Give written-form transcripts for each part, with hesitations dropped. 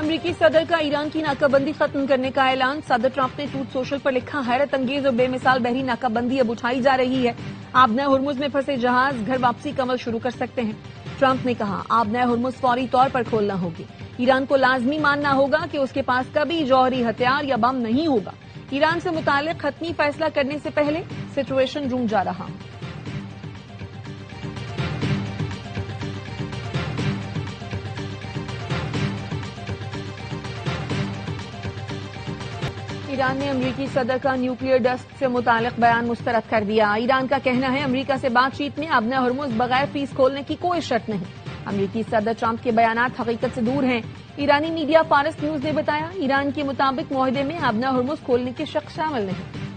امریکی صدر کا ایران کی ناکہ بندی ختم کرنے کا اعلان۔ صدر ٹرمپ نے ٹروت سوشل پر لکھا، حیرت انگیز اور بے مثال بحری ناکہ بندی اب اٹھائی جا رہی ہے۔ آبنہ ہرمز میں پھنسے جہاز گھر واپسی کا عمل شروع کر سکتے ہیں۔ ٹرمپ نے کہا، آبنہ ہرمز فوری طور پر کھولنا ہوگی۔ ایران کو لازمی ماننا ہوگا کہ اس کے پاس کبھی جوہری ہتھیار یا بم نہیں ہوگا۔ ایران سے متعلق حتمی فیصلہ کرنے سے پہلے سچویشن روم جا رہا ہوں۔ ایران نے امریکی صدر کا نیوکلیئر ڈسٹ سے متعلق بیان مسترد کر دیا۔ ایران کا کہنا ہے، امریکہ سے بات چیت میں آبنہ ہرمز بغیر فیس کھولنے کی کوئی شرط نہیں۔ امریکی صدر ٹرمپ کے بیانات حقیقت سے دور ہیں۔ ایرانی میڈیا فارس نیوز نے بتایا، ایران کے مطابق معاہدے میں آبنہ ہرمز کھولنے کے شق شامل نہیں۔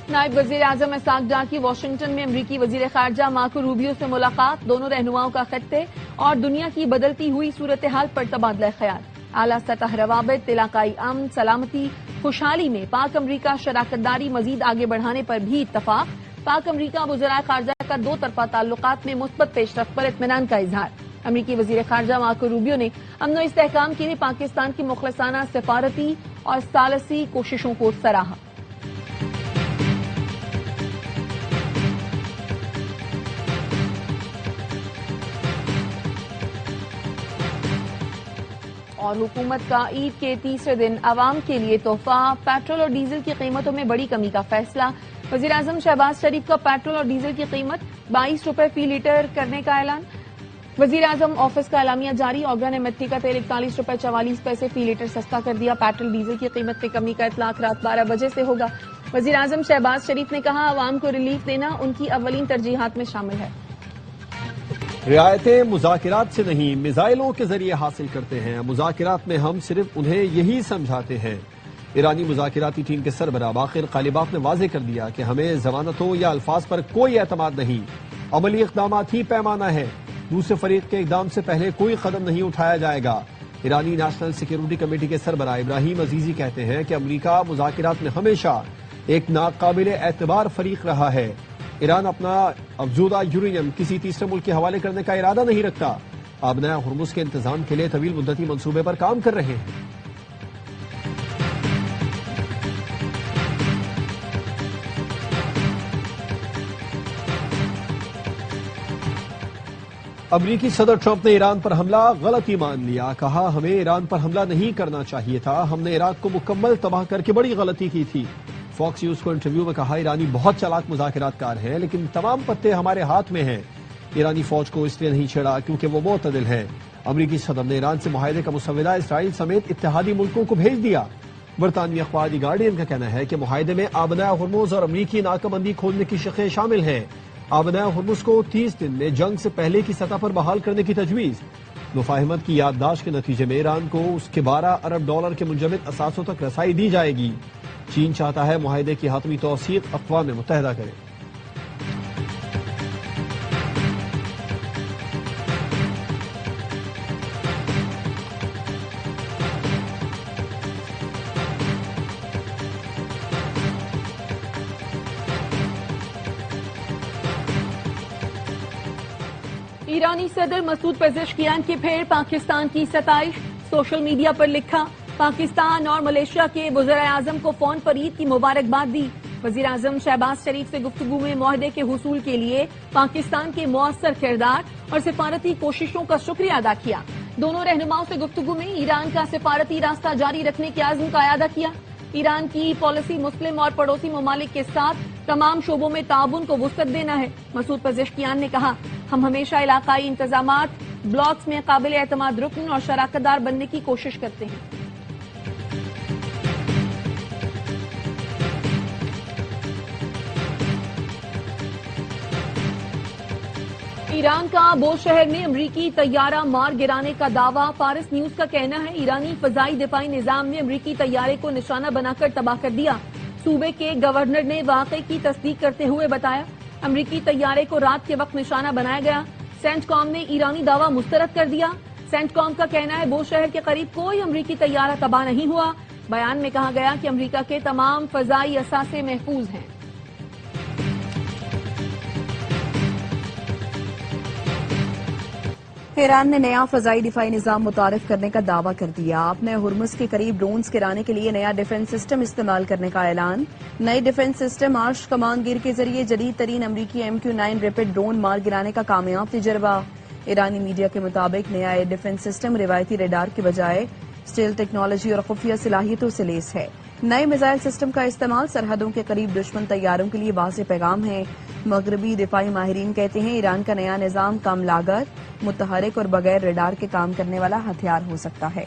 نائب وزیر اعظم اسحاق ڈار کی واشنگٹن میں امریکی وزیر خارجہ مارکو روبیو سے ملاقات۔ دونوں رہنماؤں کا خطے اور دنیا کی بدلتی ہوئی صورتحال پر تبادلہ خیال۔ اعلیٰ سطح روابط، علاقائی امن، سلامتی، خوشحالی میں پاک امریکہ شراکت داری مزید آگے بڑھانے پر بھی اتفاق۔ پاک امریکہ وزرائے خارجہ کا دو طرفہ تعلقات میں مثبت پیش رفت پر اطمینان کا اظہار۔ امریکی وزیر خارجہ مارکو روبیو نے امن و استحکام کے لیے پاکستان کی مخلصانہ سفارتی اور ثالثی کوششوں کو سراہا۔ اور حکومت کا عید کے تیسرے دن عوام کے لیے تحفہ، پیٹرول اور ڈیزل کی قیمتوں میں بڑی کمی کا فیصلہ۔ وزیر اعظم شہباز شریف کا پیٹرول اور ڈیزل کی قیمت 22 روپے فی لیٹر کرنے کا اعلان۔ وزیر اعظم آفس کا اعلامیہ جاری۔ اوگرا نے مٹی کا تیل 41 روپے 44 پیسے فی لیٹر سستا کر دیا۔ پیٹرول ڈیزل کی قیمت میں کمی کا اطلاق رات 12 بجے سے ہوگا۔ وزیر اعظم شہباز شریف نے کہا، عوام کو ریلیف دینا ان کی اولین ترجیحات میں شامل ہے۔ رعایتیں مذاکرات سے نہیں، میزائلوں کے ذریعے حاصل کرتے ہیں۔ مذاکرات میں ہم صرف انہیں یہی سمجھاتے ہیں۔ ایرانی مذاکراتی ٹیم کے سربراہ باقر غالباف نے واضح کر دیا کہ ہمیں ضمانتوں یا الفاظ پر کوئی اعتماد نہیں، عملی اقدامات ہی پیمانہ ہے۔ دوسرے فریق کے اقدام سے پہلے کوئی قدم نہیں اٹھایا جائے گا۔ ایرانی نیشنل سیکیورٹی کمیٹی کے سربراہ ابراہیم عزیزی کہتے ہیں کہ امریکہ مذاکرات میں ہمیشہ ایک ناقابل اعتبار فریق رہا ہے۔ ایران اپنا افزودہ یورینیم کسی تیسرے ملک کے حوالے کرنے کا ارادہ نہیں رکھتا۔ آبنہ ہرمز کے انتظام کے لیے طویل مدتی منصوبے پر کام کر رہے ہیں۔ امریکی صدر ٹرمپ نے ایران پر حملہ غلطی مان لیا۔ کہا، ہمیں ایران پر حملہ نہیں کرنا چاہیے تھا، ہم نے عراق کو مکمل تباہ کر کے بڑی غلطی کی تھی۔ فاکس نیوز کو انٹرویو میں کہا، ایرانی بہت چالاک مذاکرات کار ہیں، لیکن تمام پتے ہمارے ہاتھ میں ہیں۔ ایرانی فوج کو اس لیے نہیں چھیڑا کیونکہ وہ معتدل ہے۔ امریکی صدر نے ایران سے معاہدے کا مسودہ اسرائیل سمیت اتحادی ملکوں کو بھیج دیا۔ برطانوی اخبار دی گارڈین کا کہنا ہے کہ معاہدے میں آبنہ ہرمز اور امریکی ناکہ بندی کھولنے کی شقیں شامل ہیں۔ آبنہ ہرمز کو 30 دن میں جنگ سے پہلے کی سطح پر بحال کرنے کی تجویز۔ مفاہمت کی یادداشت کے نتیجے میں ایران کو اس کے 12 ارب ڈالر کے منجمد اثاثوں تک رسائی دی جائے گی۔ چین چاہتا ہے معاہدے کی حتمی توثیق اقوام متحدہ کرے۔ ایرانی صدر مسعود پزشکیان کی پھر پاکستان کی ستائش۔ سوشل میڈیا پر لکھا، پاکستان اور ملیشیا کے وزرائے اعظم کو فون پر عید کی مبارکباد دی۔ وزیر اعظم شہباز شریف سے گفتگو میں معاہدے کے حصول کے لیے پاکستان کے مؤثر کردار اور سفارتی کوششوں کا شکریہ ادا کیا۔ دونوں رہنماؤں سے گفتگو میں ایران کا سفارتی راستہ جاری رکھنے کے عزم کا اعادہ کیا۔ ایران کی پالیسی مسلم اور پڑوسی ممالک کے ساتھ تمام شعبوں میں تعاون کو وسعت دینا ہے۔ مسعود پزشکیان نے کہا، ہم ہمیشہ علاقائی انتظامات، بلاکس میں قابل اعتماد رکن اور شراکت دار بننے کی کوشش کرتے ہیں۔ ایران کا بوشہر میں امریکی طیارہ مار گرانے کا دعویٰ۔ فارس نیوز کا کہنا ہے، ایرانی فضائی دفاعی نظام نے امریکی طیارے کو نشانہ بنا کر تباہ کر دیا۔ صوبے کے گورنر نے واقعے کی تصدیق کرتے ہوئے بتایا، امریکی طیارے کو رات کے وقت نشانہ بنایا گیا۔ سینٹ کام نے ایرانی دعویٰ مسترد کر دیا۔ سینٹ کام کا کہنا ہے، بوشہر کے قریب کوئی امریکی طیارہ تباہ نہیں ہوا۔ بیان میں کہا گیا کہ امریکہ کے تمام فضائی اثاثے محفوظ ہیں۔ ایران نے نیا فضائی دفاعی نظام متعارف کرنے کا دعویٰ کر دیا. اپنے ہرمز کے قریب ڈرونز گرانے کے لیے نیا ڈیفنس سسٹم استعمال کرنے کا اعلان. نئے ڈیفنس سسٹم آرش کمان گیر کے ذریعے جدید ترین امریکی MQ-9 ریپڈ ڈرون مار گرانے کا کامیاب تجربہ. ایرانی میڈیا کے مطابق نیا ڈیفنس سسٹم روایتی ریڈار کے بجائے اسٹیل ٹیکنالوجی اور خفیہ صلاحیتوں سے لیس ہے. نئے میزائل سسٹم کا استعمال سرحدوں کے قریب دشمن طیاروں کے لیے واضح پیغام ہے. مغربی دفاعی ماہرین کہتے ہیں ایران کا نیا نظام کم لاگت، متحرک اور بغیر ریڈار کے کام کرنے والا ہتھیار ہو سکتا ہے.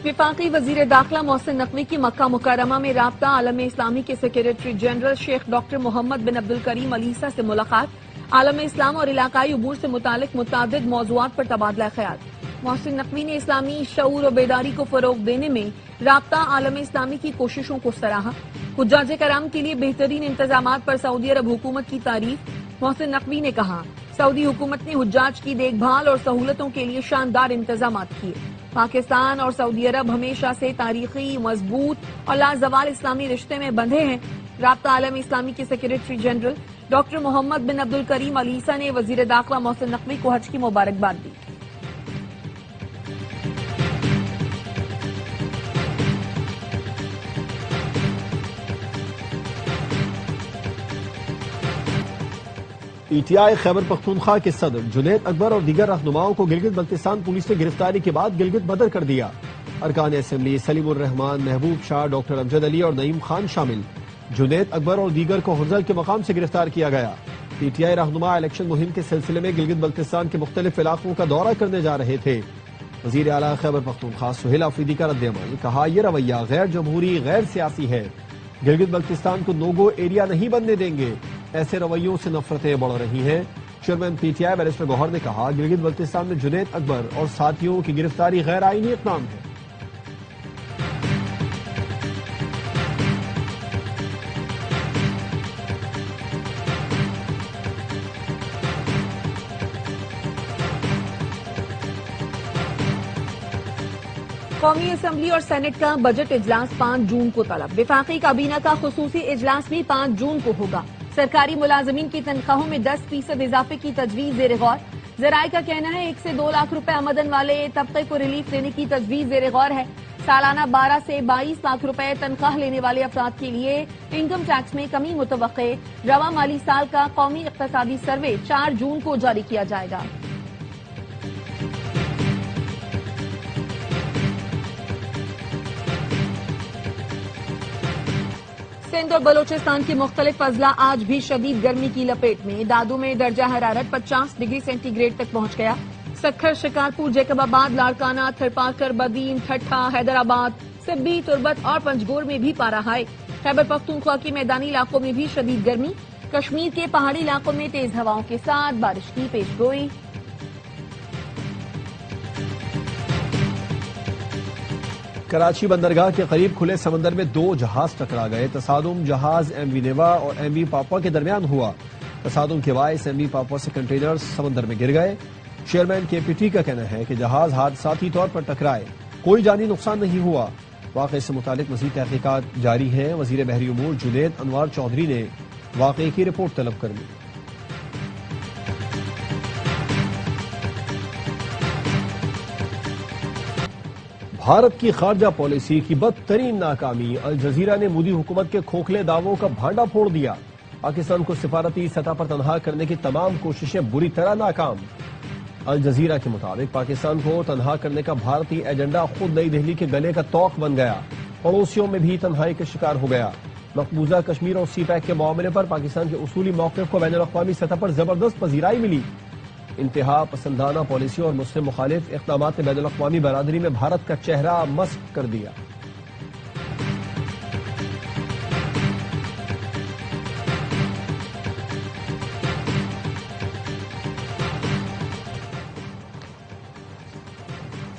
وفاقی وزیر داخلہ محسن نقوی کی مکہ مکرمہ میں رابطہ عالم اسلامی کے سیکریٹری جنرل شیخ ڈاکٹر محمد بن عبدالکریم علیسہ سے ملاقات. عالم اسلام اور علاقائی امور سے متعلق متعدد موضوعات پر تبادلہ خیال. محسن نقوی نے اسلامی شعور و بیداری کو فروغ دینے میں رابطہ عالم اسلامی کی کوششوں کو سراہا. حجاج کرام کے لیے بہترین انتظامات پر سعودی عرب حکومت کی تعریف. محسن نقوی نے کہا سعودی حکومت نے حجاج کی دیکھ بھال اور سہولتوں کے لیے شاندار انتظامات کیے. پاکستان اور سعودی عرب ہمیشہ سے تاریخی، مضبوط اور لازوال اسلامی رشتے میں بندھے ہیں. رابطہ عالم اسلامی کے سیکریٹری جنرل ڈاکٹر محمد بن عبدالکریم علیسہ نے وزیر داخلہ محسن نقوی کو حج کی مبارکباد دی. PTI خیبر پختونخوا کے صدر جنید اکبر اور دیگر رہنماؤں کو گلگت بلتستان پولیس نے گرفتاری کے بعد گلگت بدر کر دیا. ارکان اسمبلی سلیم الرحمان، محبوب شاہ، ڈاکٹر امجد علی اور نعیم خان شامل. جنید اکبر اور دیگر کو ہنزل کے مقام سے گرفتار کیا گیا. PTI رہنما الیکشن مہم کے سلسلے میں گلگت بلتستان کے مختلف علاقوں کا دورہ کرنے جا رہے تھے. وزیر اعلیٰ خیبر پختونخوا سہیل آفریدی کا رد عمل. کہا یہ رویہ غیر جمہوری، غیر سیاسی ہے. گلگت بلتستان کو نو گو ایریا نہیں بننے دیں گے. ایسے رویوں سے نفرتیں بڑھ رہی ہیں. چیئرمین PTI بیرسٹر گوہر نے کہا گلگت بلتستان میں جنید اکبر اور ساتھیوں کی گرفتاری غیر آئینی اقدام ہے. قومی اسمبلی اور سینٹ کا بجٹ اجلاس 5 جون کو طلب. وفاقی کابینہ کا خصوصی اجلاس بھی 5 جون کو ہوگا. سرکاری ملازمین کی تنخواہوں میں 10% اضافے کی تجویز زیر غور. ذرائع کا کہنا ہے 1 سے 2 لاکھ روپے آمدن والے طبقے کو ریلیف دینے کی تجویز زیر غور ہے. سالانہ 12 سے 22 لاکھ روپے تنخواہ لینے والے افراد کے لیے انکم ٹیکس میں کمی متوقع. رواں مالی سال کا قومی اقتصادی سروے 4 جون کو جاری کیا جائے گا. سندھ اور بلوچستان کے مختلف اضلاع آج بھی شدید گرمی کی لپیٹ میں. دادو میں درجہ حرارت 50 ڈگری سینٹی گریڈ تک پہنچ گیا. سکھر، شکارپور، جیکب آباد، لاڑکانہ، تھرپارکر، بدین، ٹھٹھا، حیدرآباد، سبی، تربت اور پنجگور میں بھی پارا ہائی. خیبر پختونخوا کے میدانی علاقوں میں بھی شدید گرمی. کشمیر کے پہاڑی علاقوں میں تیز ہواؤں کے ساتھ بارش کی پیش گوئی. کراچی بندرگاہ کے قریب کھلے سمندر میں 2 جہاز ٹکرا گئے. تصادم جہاز MV نیوا اور MV پاپوا کے درمیان ہوا. تصادم کے باعث MV پاپوا سے کنٹینر سمندر میں گر گئے. چیئرمین KPT کا کہنا ہے کہ جہاز حادثاتی طور پر ٹکرائے، کوئی جانی نقصان نہیں ہوا. واقعے سے متعلق مزید تحقیقات جاری ہیں. وزیر بحری امور جنید انوار چودھری نے واقعے کی رپورٹ طلب کر لی. بھارت کی خارجہ پالیسی کی بدترین ناکامی. الجزیرہ نے مودی حکومت کے کھوکھلے دعووں کا بھانڈا پھوڑ دیا. پاکستان کو سفارتی سطح پر تنہا کرنے کی تمام کوششیں بری طرح ناکام. الجزیرہ کے مطابق پاکستان کو تنہا کرنے کا بھارتی ایجنڈا خود نئی دہلی کے گلے کا توق بن گیا. پڑوسیوں میں بھی تنہائی کا شکار ہو گیا. مقبوضہ کشمیر اور CPEC کے معاملے پر پاکستان کے اصولی موقف کو بین الاقوامی سطح پر زبردست پذیرائی ملی. انتہا پسندانہ پالیسی اور مسلم مخالف اقدامات نے بین الاقوامی برادری میں بھارت کا چہرہ مسخ کر دیا.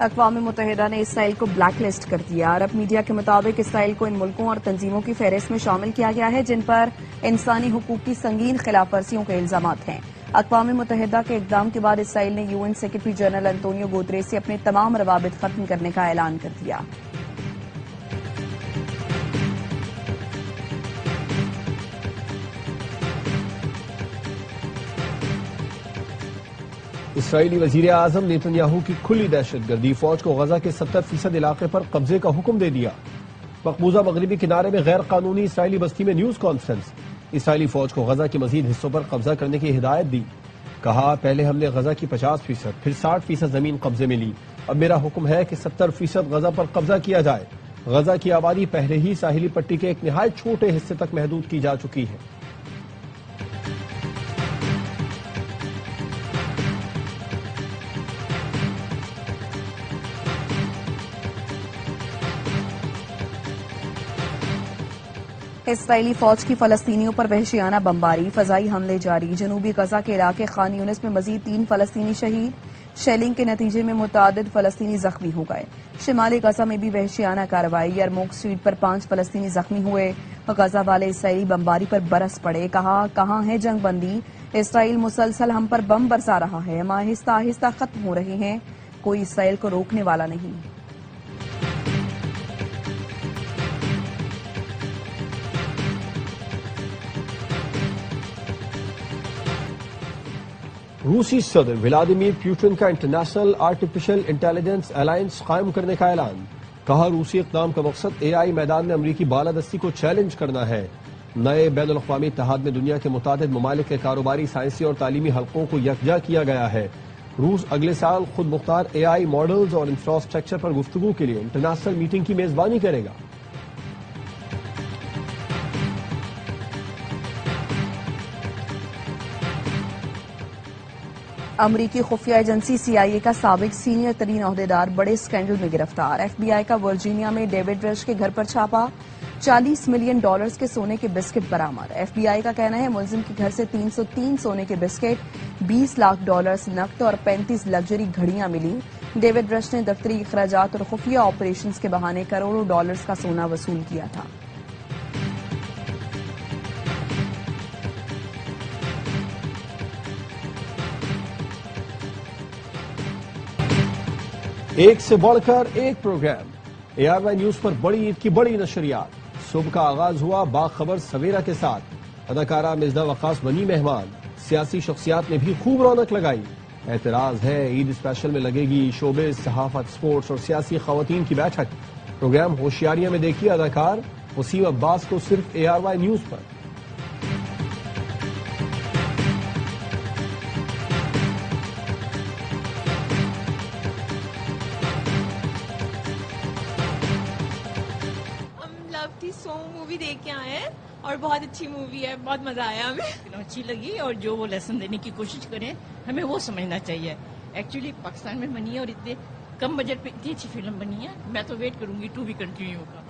اقوام متحدہ نے اسرائیل کو بلیک لسٹ کر دیا. عرب میڈیا کے مطابق اسرائیل کو ان ملکوں اور تنظیموں کی فہرست میں شامل کیا گیا ہے جن پر انسانی حقوق کی سنگین خلاف ورزیوں کے الزامات ہیں. اقوام متحدہ کے اقدام کے بعد اسرائیل نے UN سیکرٹری جنرل انطونیو گوتریس سے اپنے تمام روابط ختم کرنے کا اعلان کر دیا. اسرائیلی وزیر اعظم نیتن کی کھلی دہشت گردی، فوج کو غزہ کے 70% علاقے پر قبضے کا حکم دے دیا۔ مقبوضہ مغربی کنارے میں غیر قانونی اسرائیلی بستی میں نیوز کانفرنس، اسرائیلی فوج کو غزہ کے مزید حصوں پر قبضہ کرنے کی ہدایت دی۔ کہا پہلے ہم نے غزہ کی 50%، پھر 60% زمین قبضے میں لی، اب میرا حکم ہے کہ 70% غزہ پر قبضہ کیا جائے۔ غزہ کی آبادی پہلے ہی ساحلی پٹی کے ایک نہایت چھوٹے حصے تک محدود کی جا چکی ہے۔ اسرائیلی فوج کی فلسطینیوں پر وحشیانہ بمباری، فضائی حملے جاری، جنوبی غزہ کے علاقے خان یونس میں مزید 3 فلسطینی شہید، شیلنگ کے نتیجے میں متعدد فلسطینی زخمی ہو گئے۔ شمالی غزہ میں بھی وحشیانہ کارروائی، یرموک اسٹریٹ پر 5 فلسطینی زخمی ہوئے، غزہ والے اسرائیلی بمباری پر برس پڑے، کہا کہاں ہے جنگ بندی، اسرائیل مسلسل ہم پر بم برسا رہا ہے، ہم آہستہ آہستہ ختم ہو رہے ہیں، کوئی اسرائیل کو روکنے والا نہیں۔ روسی صدر ولادیمیر پوٹن کا انٹرنیشنل آرٹیفیشل انٹیلیجنس الائنس قائم کرنے کا اعلان، کہا روسی اقدام کا مقصد AI میدان میں امریکی بالادستی کو چیلنج کرنا ہے۔ نئے بین الاقوامی اتحاد میں دنیا کے متعدد ممالک کے کاروباری، سائنسی اور تعلیمی حلقوں کو یکجا کیا گیا ہے۔ روس اگلے سال خود مختار AI ماڈلز اور انفراسٹرکچر پر گفتگو کے لیے انٹرنیشنل میٹنگ کی میزبانی کرے گا۔ امریکی خفیہ ایجنسی CIA کا سابق سینئر ترین عہدیدار بڑے اسکینڈل میں گرفتار، FBI کا ورجینیا میں ڈیوڈ رش کے گھر پر چھاپا، $40 ملین کے سونے کے بسکٹ برآمد۔ FBI کا کہنا ہے ملزم کے گھر سے 303 سونے کے بسکٹ، $20 لاکھ نقد اور 35 لگژری گھڑیاں ملی۔ ڈیوڈ رش نے دفتری اخراجات اور خفیہ آپریشنز کے بہانے کروڑوں ڈالرز کا سونا وصول کیا تھا۔ ایک سے بڑھ کر ایک پروگرام، ARY نیوز پر بڑی عید کی بڑی نشریات۔ صبح کا آغاز ہوا باخبر سویرا کے ساتھ، اداکارہ مزدہ وقاص بنی مہمان، سیاسی شخصیات نے بھی خوب رونق لگائی۔ اعتراض ہے عید اسپیشل میں لگے گی شوبز، صحافت، سپورٹس اور سیاسی خواتین کی بیٹھک۔ پروگرام ہوشیاریاں میں دیکھیے اداکار وسیم عباس کو صرف ARY نیوز پر۔ سو مووی دیکھ کے آئے ہیں اور بہت اچھی مووی ہے، بہت مزہ آیا ہمیں۔ اچھی لگی اور جو وہ لیسن دینے کی کوشش کریں ہمیں وہ سمجھنا چاہیے۔ ایکچولی پاکستان میں بنی ہے اور اتنے کم بجٹ پہ اتنی اچھی فلم بنی ہے، میں تو ویٹ کروں گی ٹو بھی کنٹینیو کا۔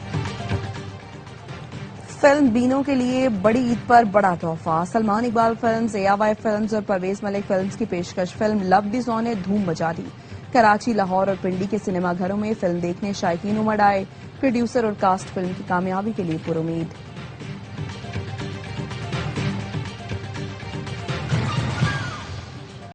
فلم بینوں کے لیے بڑی عید پر بڑا تحفہ، Salman Iqbal films, ARY films اور پرویز ملک فلمز کی پیشکش۔ فلم لو دی زون نے دھوم مچا دی، کراچی، لاہور اور پنڈی کے سنیما گھروں میں فلم دیکھنے شائقین امڑ آئے۔ پروڈیوسر اور کاسٹ فلم کی کامیابی کے لیے پر امید۔